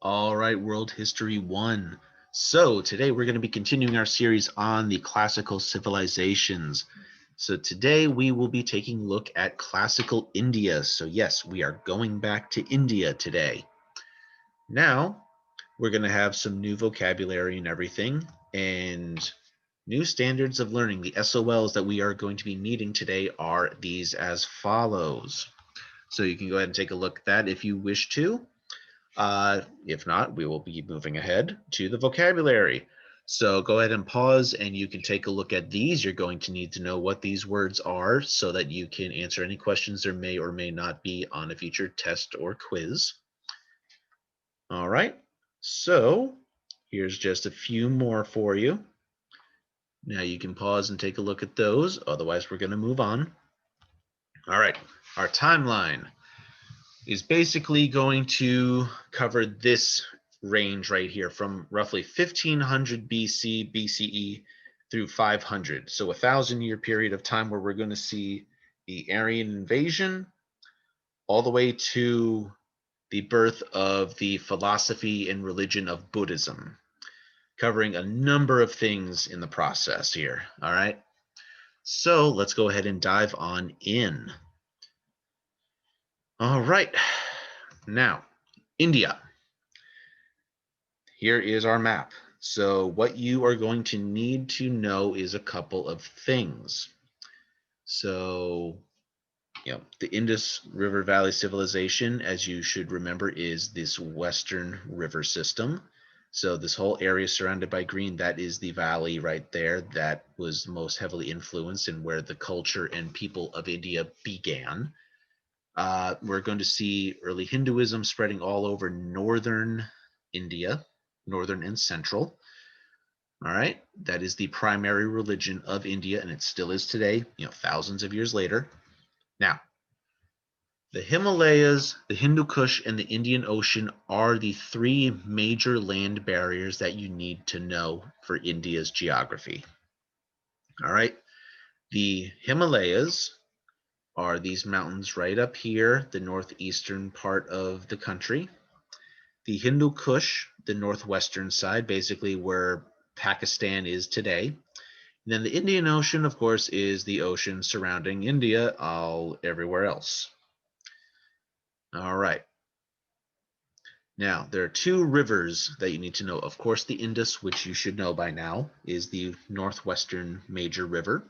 All right, World History 1. So today we're going to be continuing our series on the classical civilizations. So today we will be taking a look at classical India. So yes, we are going back to India today. Now we're going to have some new vocabulary and everything and new standards of learning. The SOLs that we are going to be needing today are these as follows. So you can go ahead and take a look at that if you wish to. If not, we will be moving ahead to the vocabulary. So go ahead and pause and you can take a look at these. You're going to need to know what these words are so that you can answer any questions there may or may not be on a future test or quiz. All right, so here's just a few more for you. Now you can pause and take a look at those. Otherwise, we're going to move on. All right, our timeline is basically going to cover this range right here from roughly 1500 BC, BCE through 500. So a 1,000-year period of time where we're going to see the Aryan invasion all the way to the birth of the philosophy and religion of Buddhism, covering a number of things in the process here. All right. So let's go ahead and dive on in. All right. Now, India. Here is our map. So what you are going to need to know is a couple of things. So, the Indus River Valley Civilization, as you should remember, is this western river system. So this whole area surrounded by green, that is the valley right there that was most heavily influenced and where the culture and people of India began. We're going to see early Hinduism spreading all over northern India, northern and central. All right, that is the primary religion of India, and it still is today, thousands of years later. Now, the Himalayas, the Hindu Kush, and the Indian Ocean are the three major land barriers that you need to know for India's geography. All right, the Himalayas are these mountains right up here, the northeastern part of the country. The Hindu Kush, the northwestern side, basically where Pakistan is today. And then the Indian Ocean, of course, is the ocean surrounding India, all everywhere else. All right. Now, there are two rivers that you need to know. Of course, the Indus, which you should know by now, is the northwestern major river.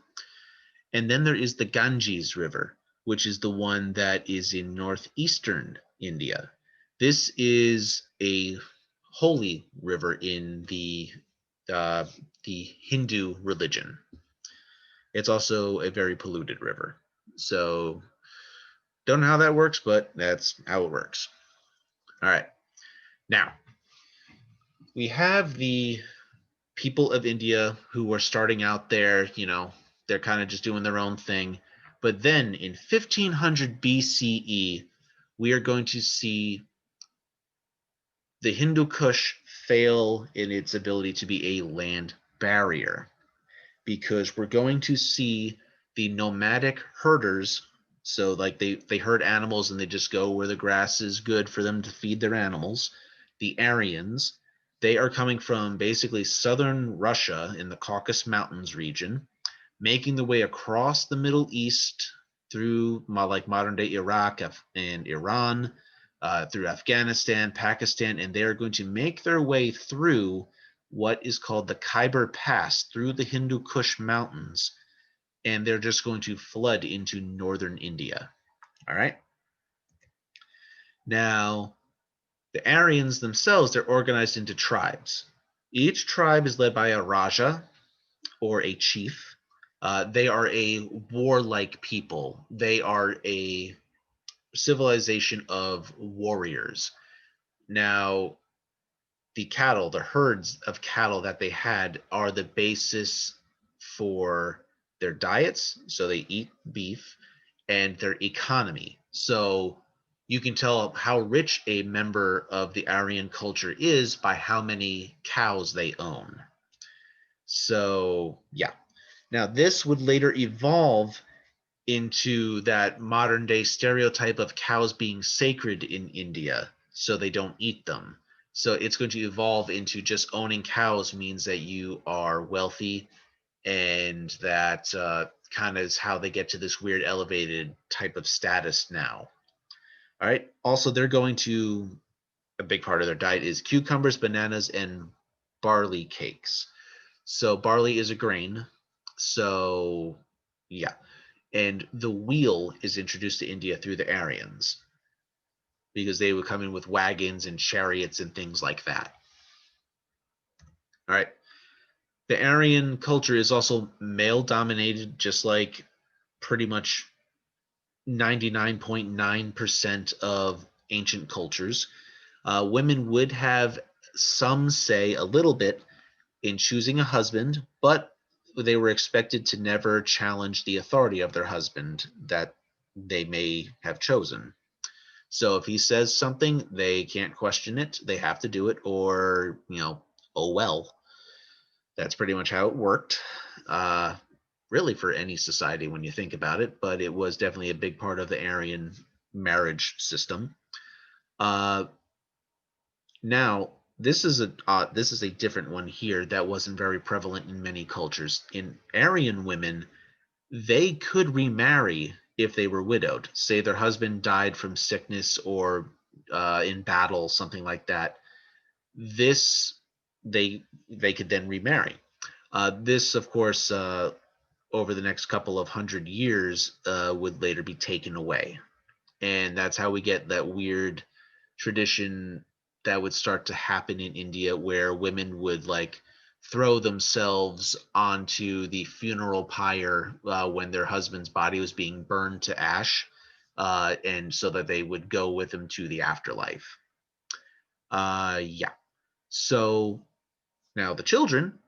And then there is the Ganges River, which is the one that is in northeastern India. This is a holy river in the Hindu religion. It's also a very polluted river. So don't know how that works, but that's how it works. All right. Now, we have the people of India who are starting out there, they're kind of just doing their own thing. But then in 1500 BCE, we are going to see the Hindu Kush fail in its ability to be a land barrier because we're going to see the nomadic herders. So like they herd animals and they just go where the grass is good for them to feed their animals. The Aryans, they are coming from basically southern Russia in the Caucasus Mountains region, making the way across the Middle East through like modern day Iraq and Iran, through Afghanistan, Pakistan, and they are going to make their way through what is called the Khyber Pass through the Hindu Kush Mountains, and they're just going to flood into northern India. All right. Now, the Aryans themselves, they're organized into tribes. Each tribe is led by a Raja or a chief. They are a warlike people. They are a civilization of warriors. Now, the cattle, the herds of cattle that they had are the basis for their diets. So they eat beef and their economy. So you can tell how rich a member of the Aryan culture is by how many cows they own. So, yeah. Now, this would later evolve into that modern day stereotype of cows being sacred in India, so they don't eat them. So it's going to evolve into just owning cows means that you are wealthy, and that kind of is how they get to this weird elevated type of status now. All right. Also, they're going to, a big part of their diet is cucumbers, bananas, and barley cakes. So barley is a grain. So yeah. And the wheel is introduced to India through the Aryans because they would come in with wagons and chariots and things like that. All right. The Aryan culture is also male dominated, just like pretty much 99.9% of ancient cultures. Women would have some say a little bit in choosing a husband, but they were expected to never challenge the authority of their husband that they may have chosen. So if he says something, they can't question it. They have to do it, or, oh well. That's pretty much how it worked. Uh, really, for any society when you think about it, but it was definitely a big part of the Aryan marriage system. Uh, Now, this is a different one here that wasn't very prevalent in many cultures. In Aryan women, they could remarry if they were widowed. Say their husband died from sickness or in battle, something like that. This they could then remarry. This, of course, over the next couple of 100 years, would later be taken away, and that's how we get that weird tradition that would start to happen in India where women would like throw themselves onto the funeral pyre when their husband's body was being burned to ash, and so that they would go with him to the afterlife. Yeah. So now the children,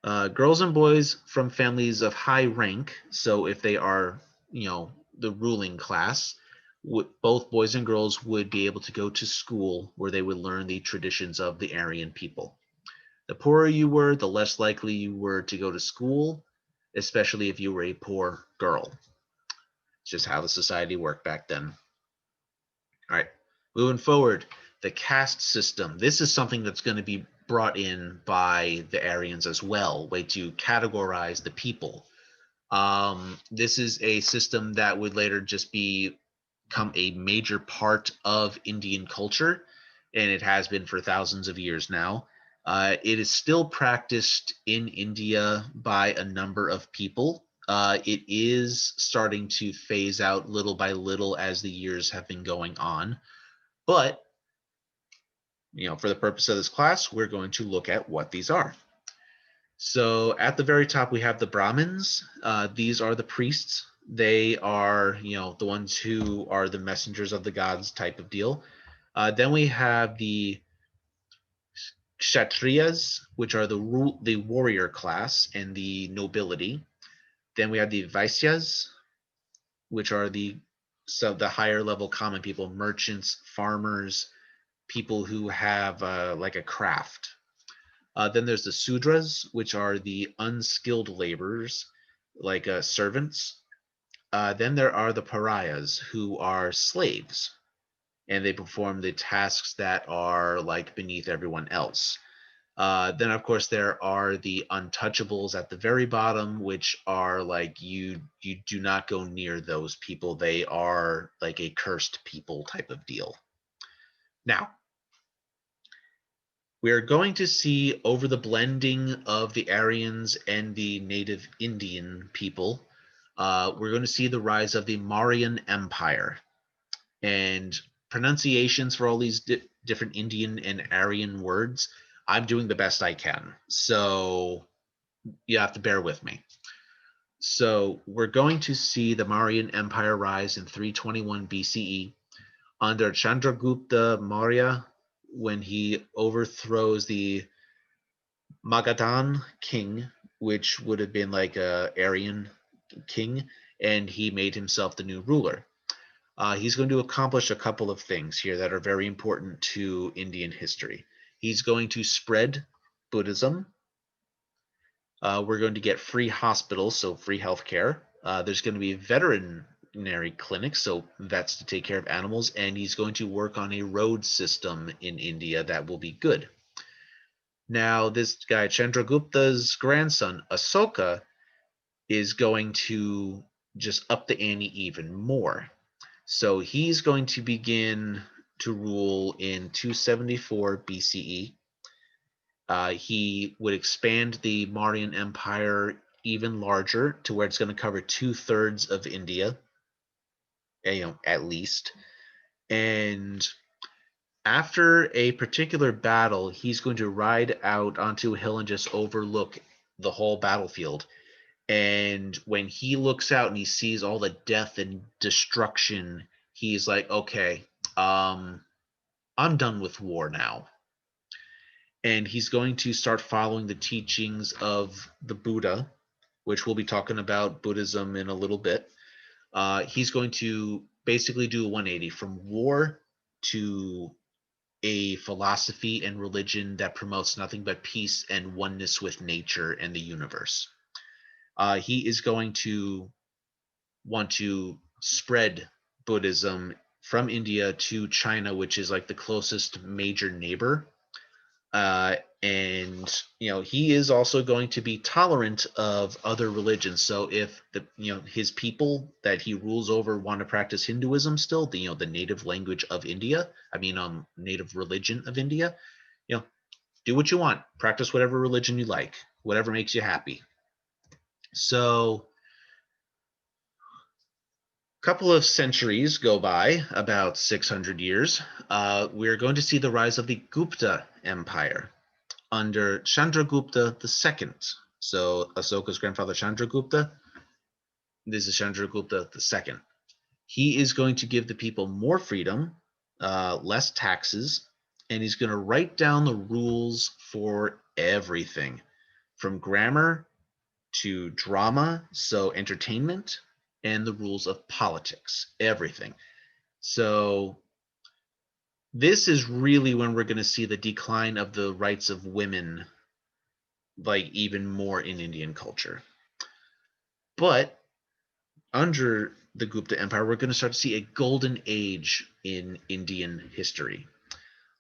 girls and boys from families of high rank. So if they are, the ruling class, both boys and girls would be able to go to school where they would learn the traditions of the Aryan people. The poorer you were, the less likely you were to go to school, especially if you were a poor girl. It's just how the society worked back then. All right, moving forward, the caste system. This is something that's going to be brought in by the Aryans as well, way to categorize the people. This is a system that would later just become a major part of Indian culture, and it has been for thousands of years now. It is still practiced in India by a number of people. It is starting to phase out little by little as the years have been going on. But, for the purpose of this class, we're going to look at what these are. So at the very top, we have the Brahmins. These are the priests. They are, the ones who are the messengers of the gods type of deal. Then we have the Kshatriyas, which are the warrior class and the nobility. Then we have the Vaisyas, which are the higher level common people, merchants, farmers, people who have like a craft. Then there's the Sudras, which are the unskilled laborers, like servants. Then there are the Pariahs, who are slaves, and they perform the tasks that are like beneath everyone else. Then, of course, there are the untouchables at the very bottom, which are like you do not go near those people. They are like a cursed people type of deal. Now, we're going to see over the blending of the Aryans and the native Indian people, we're going to see the rise of the Mauryan Empire. And pronunciations for all these different Indian and Aryan words, I'm doing the best I can. So you have to bear with me. So we're going to see the Mauryan Empire rise in 321 BCE under Chandragupta Maurya when he overthrows the Magadhan king, which would have been like a Aryan king, and he made himself the new ruler. He's going to accomplish a couple of things here that are very important to Indian history. He's going to spread Buddhism. We're going to get free hospitals, so free healthcare. There's going to be veteran veterinary clinics, so vets to take care of animals, and he's going to work on a road system in India that will be good. Now, this guy, Chandragupta's grandson, Asoka, is going to just up the ante even more. So he's going to begin to rule in 274 BCE. He would expand the Mauryan Empire even larger to where it's going to cover 2/3 of India, at least. And after a particular battle, he's going to ride out onto a hill and just overlook the whole battlefield. And when he looks out and he sees all the death and destruction, he's like, okay, I'm done with war now. And he's going to start following the teachings of the Buddha, which we'll be talking about Buddhism in a little bit. He's going to basically do a 180 from war to a philosophy and religion that promotes nothing but peace and oneness with nature and the universe. He is going to want to spread Buddhism from India to China, which is like the closest major neighbor. And he is also going to be tolerant of other religions. So if his people that he rules over want to practice Hinduism still, the native language of India, native religion of India, do what you want, practice whatever religion you like, whatever makes you happy. So a couple of centuries go by, about 600 years. We're going to see the rise of the Gupta Empire under Chandragupta II. So Asoka's grandfather Chandragupta, this is Chandragupta II. He is going to give the people more freedom, less taxes, and he's going to write down the rules for everything, from grammar to drama, so entertainment, and the rules of politics, everything. So this is really when we're going to see the decline of the rights of women, like even more in Indian culture. But under the Gupta Empire, we're going to start to see a golden age in Indian history.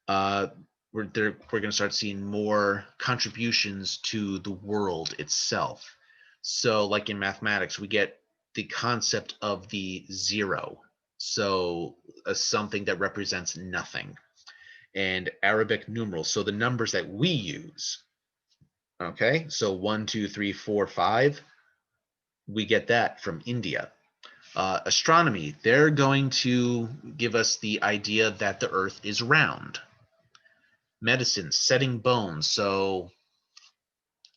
We're going to start seeing more contributions to the world itself. So, like in mathematics, we get the concept of the zero. So, something that represents nothing. And Arabic numerals, so the numbers that we use. Okay, so 1, 2, 3, 4, 5. We get that from India. Astronomy, they're going to give us the idea that the Earth is round. Medicine, setting bones. So,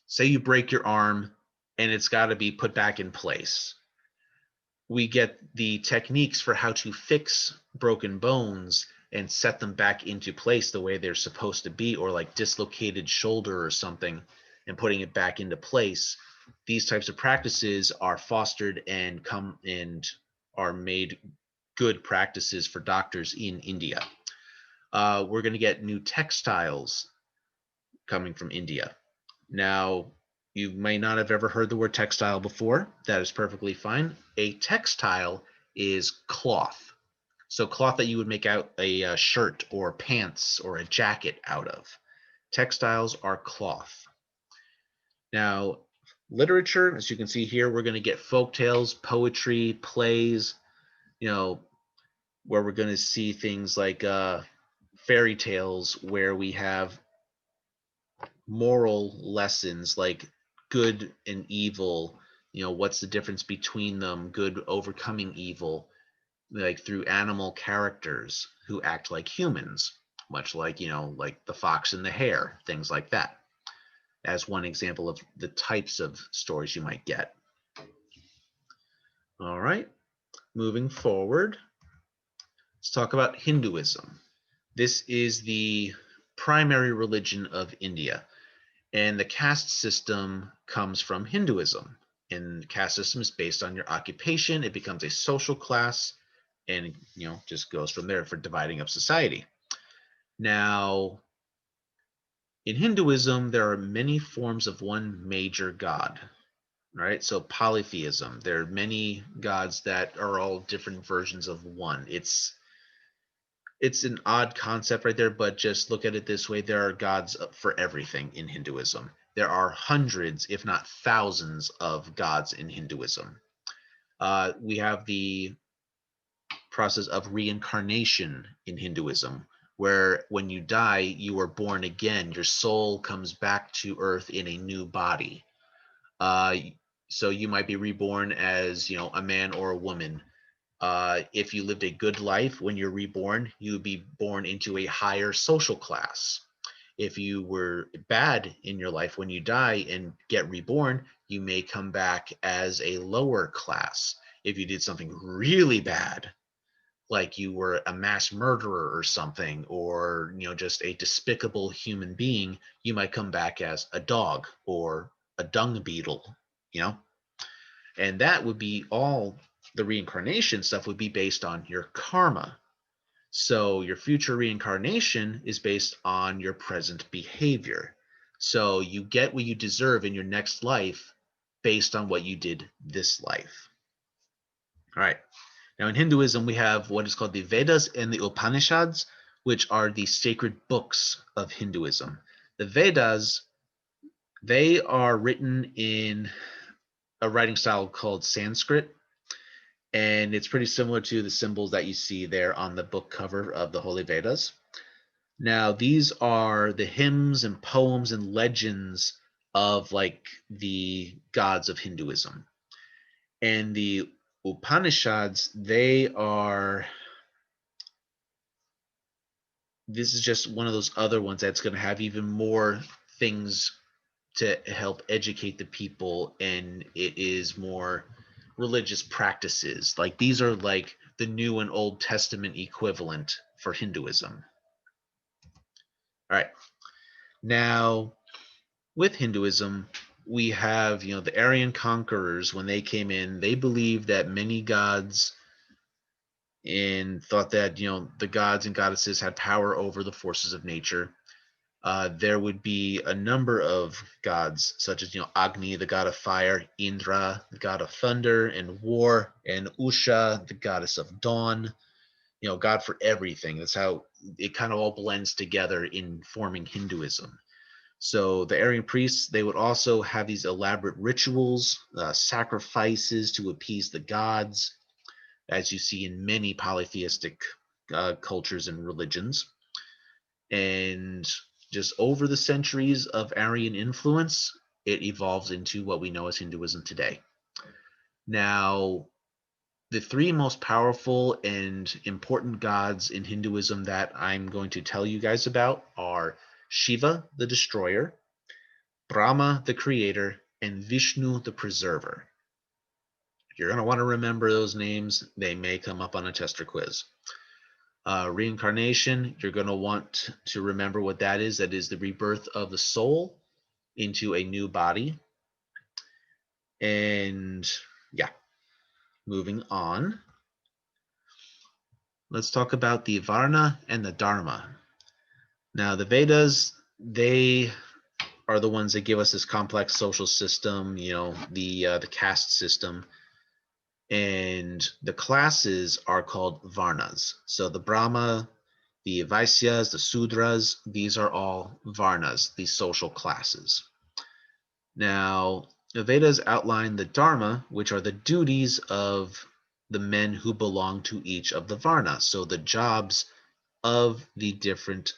say you break your arm and it's got to be put back in place. We get the techniques for how to fix broken bones and set them back into place the way they're supposed to be, or like dislocated shoulder or something, and putting it back into place. These types of practices are fostered and are made good practices for doctors in India. We're going to get new textiles coming from India. Now, you may not have ever heard the word textile before. That is perfectly fine. A textile is cloth. So cloth that you would make out a shirt or pants or a jacket out of. Textiles are cloth. Now, literature, as you can see here, we're going to get folk tales, poetry, plays, where we're going to see things like fairy tales where we have moral lessons like good and evil, what's the difference between them, good overcoming evil, like through animal characters who act like humans, much like, like the fox and the hare, things like that, as one example of the types of stories you might get. All right, moving forward, let's talk about Hinduism. This is the primary religion of India. And the caste system comes from Hinduism. And the caste system is based on your occupation. It becomes a social class and, just goes from there for dividing up society. Now, in Hinduism, there are many forms of one major god. right? So polytheism. There are many gods that are all different versions of one. It's an odd concept right there, but just look at it this way: there are gods for everything in Hinduism. There are hundreds, if not thousands, of gods in Hinduism. We have the process of reincarnation in Hinduism, where when you die, you are born again. Your soul comes back to Earth in a new body. Uh, so you might be reborn as, a man or a woman. If you lived a good life when you're reborn, you would be born into a higher social class. If you were bad in your life, when you die and get reborn, you may come back as a lower class. If you did something really bad, like you were a mass murderer or something, or just a despicable human being, you might come back as a dog or a dung beetle, you know and that would be all. The reincarnation stuff would be based on your karma. So your future reincarnation is based on your present behavior. So you get what you deserve in your next life based on what you did this life. All right. Now, in Hinduism, we have what is called the Vedas and the Upanishads, which are the sacred books of Hinduism. The Vedas, they are written in a writing style called Sanskrit, and it's pretty similar to the symbols that you see there on the book cover of the Holy Vedas. Now, these are the hymns and poems and legends of like the gods of Hinduism. And the Upanishads, this is just one of those other ones that's going to have even more things to help educate the people, and it is more religious practices. Like these are like the New and Old Testament equivalent for Hinduism. All right. Now, with Hinduism, we have, the Aryan conquerors. When they came in, they believed that many gods, and thought that, the gods and goddesses had power over the forces of nature. There would be a number of gods, such as, Agni, the god of fire, Indra, the god of thunder and war, and Usha, the goddess of dawn, God for everything. That's how it kind of all blends together in forming Hinduism. So the Aryan priests, they would also have these elaborate rituals, sacrifices to appease the gods, as you see in many polytheistic cultures and religions. And just over the centuries of Aryan influence, it evolves into what we know as Hinduism today. Now, the three most powerful and important gods in Hinduism that I'm going to tell you guys about are Shiva, the destroyer, Brahma, the creator, and Vishnu, the preserver. You're going to want to remember those names. They may come up on a test or quiz. Reincarnation, you're going to want to remember what that is. That is the rebirth of the soul into a new body. And yeah, moving on. Let's talk about the Varna and the Dharma. Now, the Vedas, they are the ones that give us this complex social system, the caste system. And the classes are called Varnas. So the Brahma, the Vaisyas, the Sudras, these are all Varnas, these social classes. Now, the Vedas outline the Dharma, which are the duties of the men who belong to each of the Varnas. So the jobs of the different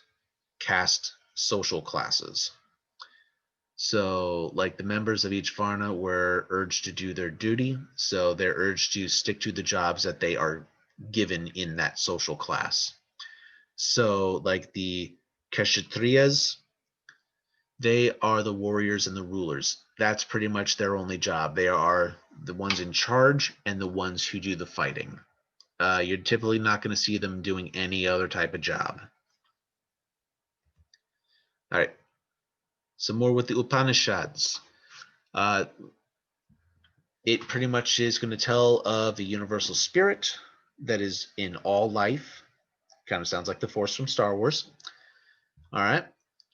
caste social classes. So, like the members of each Varna were urged to do their duty. So they're urged to stick to the jobs that they are given in that social class. So, like the Kshatriyas, they are the warriors and the rulers. That's pretty much their only job. They are the ones in charge and the ones who do the fighting. You're typically not going to see them doing any other type of job. All right. Some more with the Upanishads. It pretty much is going to tell of the universal spirit that is in all life. Kind of sounds like the Force from Star Wars. All right.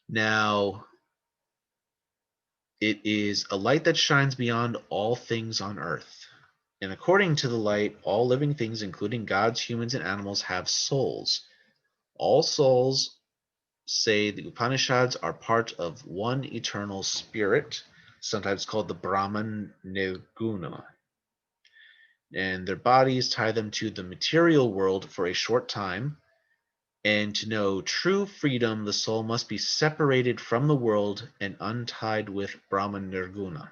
Now, It is a light that shines beyond all things on earth. And according to the light, all living things, including gods, humans, and animals, have souls. All souls, say the Upanishads, are part of one eternal spirit, sometimes called the Brahman Nirguna. And their bodies tie them to the material world for a short time. And to know true freedom, the soul must be separated from the world and untied with Brahman Nirguna.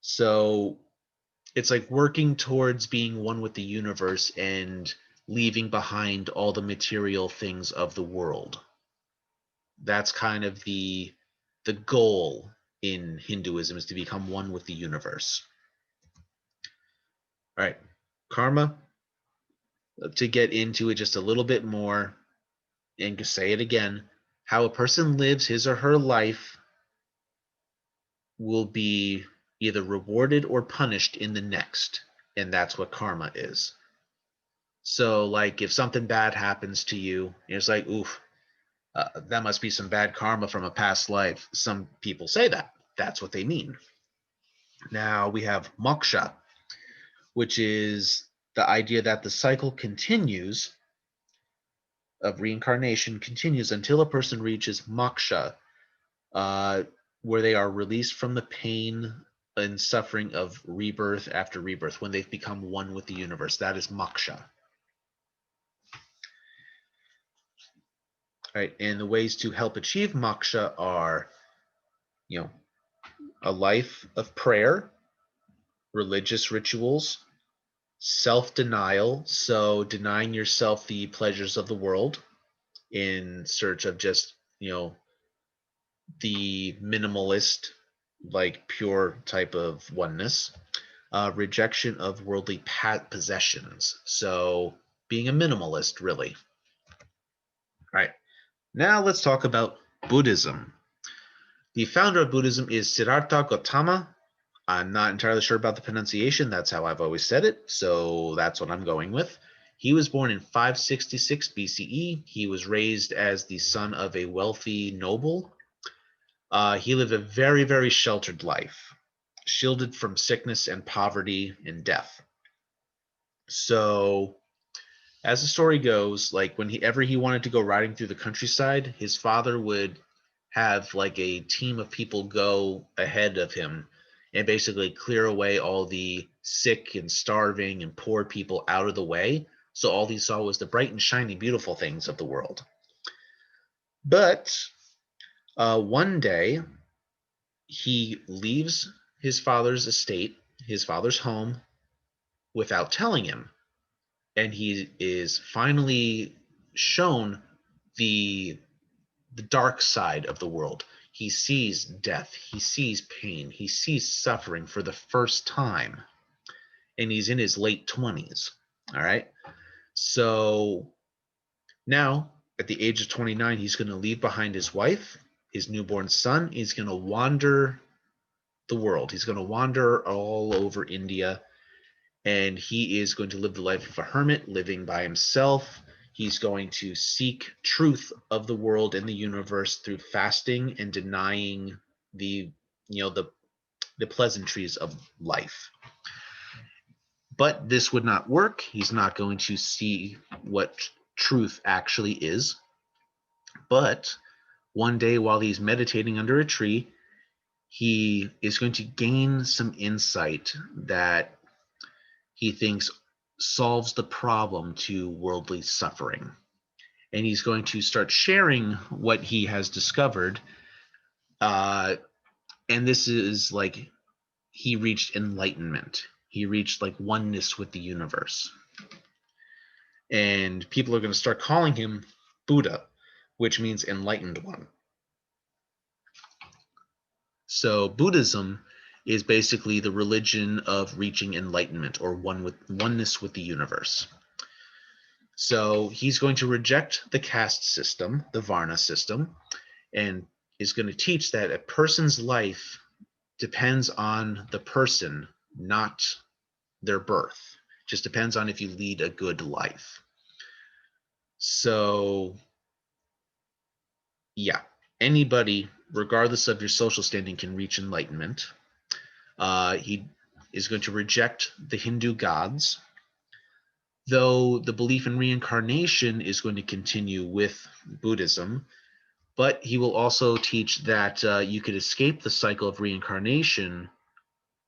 So it's like working towards being one with the universe and leaving behind all the material things of the world. That's kind of the goal in Hinduism, is to become one with the universe. All right, karma, to get into it just a little bit more and to say it again, how a person lives his or her life will be either rewarded or punished in the next, and that's what karma is. So like if something bad happens to you, it's like, oof, that must be some bad karma from a past life. Some people say that. That's what they mean. Now we have moksha, which is the idea that the cycle continues of reincarnation continues until a person reaches moksha, where they are released from the pain and suffering of rebirth after rebirth, when they've become one with the universe. That is moksha. Right, and the ways to help achieve moksha are, a life of prayer, religious rituals, self-denial, so denying yourself the pleasures of the world in search of just, the minimalist, like pure type of oneness, rejection of worldly possessions. So being a minimalist, really. All right, now let's talk about Buddhism. The founder of Buddhism is Siddhartha Gautama. I'm not entirely sure about the pronunciation. That's how I've always said it, so that's what I'm going with. He was born in 566 BCE. He was raised as the son of a wealthy noble. He lived a very, very sheltered life, shielded from sickness and poverty and death. So, as the story goes, like whenever he wanted to go riding through the countryside, his father would have like a team of people go ahead of him and basically clear away all the sick and starving and poor people out of the way. So all he saw was the bright and shiny, beautiful things of the world. But one day, he leaves his father's estate, his father's home, without telling him. And he is finally shown the dark side of the world. He sees death, he sees pain, he sees suffering for the first time. And he's in his late 20s. All right. So now, at the age of 29, he's going to leave behind his wife, his newborn son. He's going to wander the world. He's going to wander all over India, and he is going to live the life of a hermit, living by himself. He's going to seek truth of the world and the universe through fasting and denying the pleasantries of life. But this would not work. He's not going to see what truth actually is. But one day, while he's meditating under a tree, he is going to gain some insight that he thinks solves the problem to worldly suffering. And he's going to start sharing what he has discovered. And this is like he reached enlightenment. He reached like oneness with the universe. And people are going to start calling him Buddha, which means enlightened one. So Buddhism is basically the religion of reaching enlightenment, or oneness with the universe. So he's going to reject the caste system, the Varna system, and is going to teach that a person's life depends on the person, not their birth. It just depends on if you lead a good life. So, yeah, anybody regardless of your social standing, can reach enlightenment. He is going to reject the Hindu gods, though the belief in reincarnation is going to continue with Buddhism. But he will also teach that you could escape the cycle of reincarnation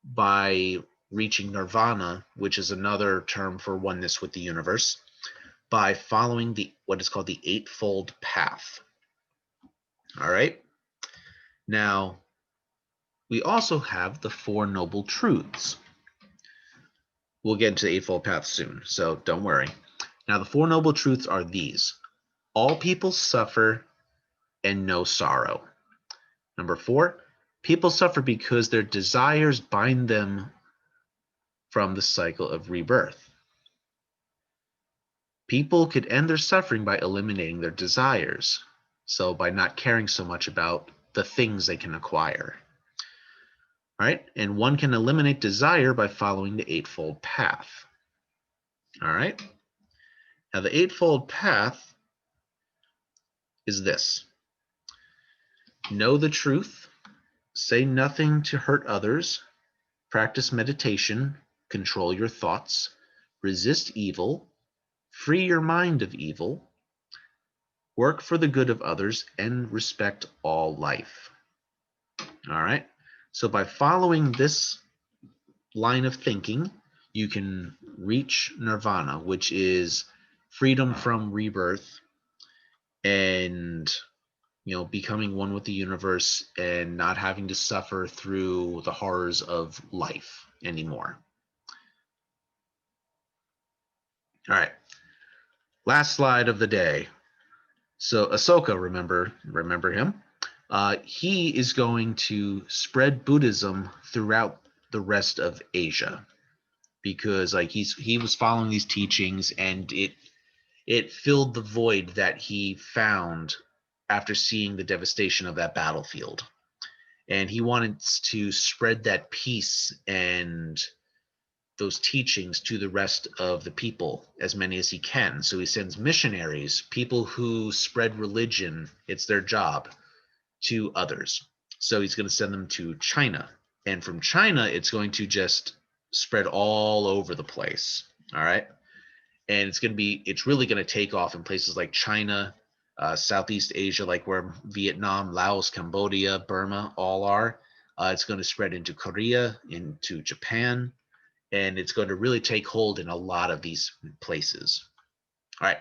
by reaching nirvana, which is another term for oneness with the universe, by following what is called the Eightfold Path. All right. Now, we also have the Four Noble Truths. We'll get into the Eightfold Path soon, so don't worry. Now, the Four Noble Truths are these: all people suffer and know sorrow. Number 4, people suffer because their desires bind them from the cycle of rebirth. People could end their suffering by eliminating their desires, so by not caring so much about the things they can acquire. All right, and one can eliminate desire by following the Eightfold Path. All right, now the Eightfold Path is this: know the truth, say nothing to hurt others, practice meditation, control your thoughts, resist evil, free your mind of evil, work for the good of others, and respect all life. All right, so by following this line of thinking, you can reach nirvana, which is freedom from rebirth and becoming one with the universe and not having to suffer through the horrors of life anymore. All right, last slide of the day. So Ahsoka, remember him? He is going to spread Buddhism throughout the rest of Asia, because he was following these teachings, and it filled the void that he found after seeing the devastation of that battlefield. And he wanted to spread that peace and those teachings to the rest of the people, as many as he can. So he sends missionaries, people who spread religion, it's their job, to others. So he's going to send them to China. And from China, it's going to just spread all over the place. All right. And it's really going to take off in places like China, Southeast Asia, like where Vietnam, Laos, Cambodia, Burma all are. It's going to spread into Korea, into Japan, and it's going to really take hold in a lot of these places. All right,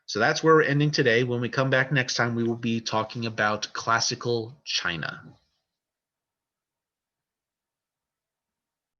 so that's where we're ending today. When we come back next time, we will be talking about classical China.